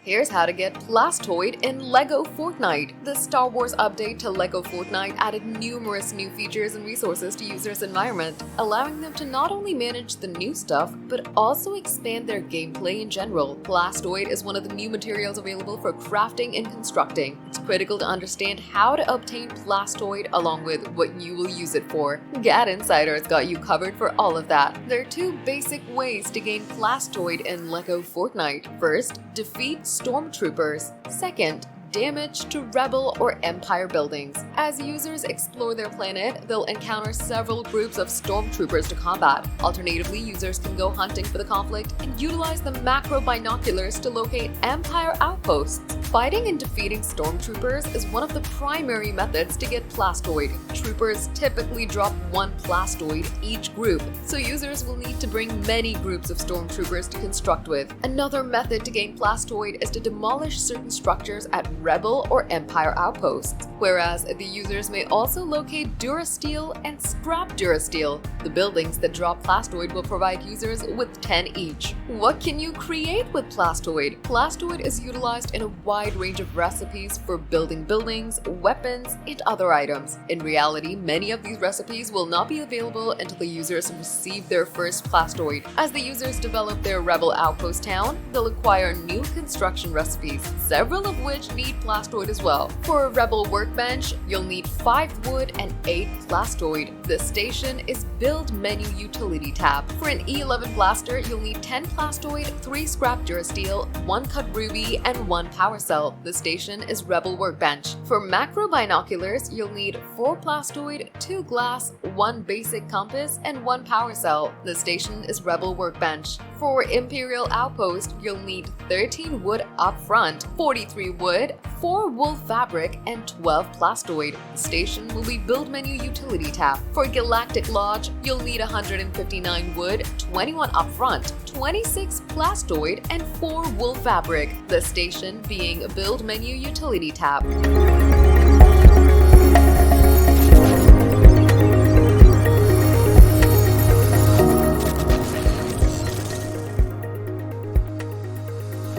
Here's how to get Plastoid in LEGO Fortnite. The Star Wars update to LEGO Fortnite added numerous new features and resources to users' environment, allowing them to not only manage the new stuff, but also expand their gameplay in general. Plastoid is one of the new materials available for crafting and constructing. It's critical to understand how to obtain Plastoid along with what you will use it for. Gad Insider has got you covered for all of that. There are two basic ways to gain Plastoid in LEGO Fortnite. First, defeat stormtroopers. Second, damage to Rebel or Empire buildings. As users explore their planet, they'll encounter several groups of stormtroopers to combat. Alternatively, users can go hunting for the conflict and utilize the macro binoculars to locate Empire outposts. Fighting and defeating stormtroopers is one of the primary methods to get Plastoid. Troopers typically drop one Plastoid each group, so users will need to bring many groups of stormtroopers to construct with. Another method to gain Plastoid is to demolish certain structures at Rebel or Empire outposts, whereas the users may also locate Durasteel and scrap Durasteel. The buildings that drop Plastoid will provide users with 10 each. What can you create with Plastoid? Plastoid is utilized in a wide range of recipes for building buildings, weapons, and other items. In reality, many of these recipes will not be available until the users receive their first Plastoid. As the users develop their Rebel outpost town, they'll acquire new construction recipes, several of which need Plastoid as well. For a Rebel workbench, you'll need 5 wood and 8 Plastoid. The station is Build Menu Utility tab. For an E11 blaster, you'll need 10 Plastoid, 3 scrap Durasteel, 1 cut ruby, and 1 power cell. The station is Rebel workbench. For macro binoculars, you'll need 4 Plastoid, 2 glass, 1 basic compass, and 1 power cell. The station is Rebel workbench. For Imperial outpost, you'll need 13 wood up front, 43 wood, 4 wool fabric, and 12 Plastoid. The station will be Build Menu Utility tab. For Galactic Lodge, you'll need 159 wood, 21 up front, 26 Plastoid, and 4 wool fabric. The station being Build Menu Utility tab.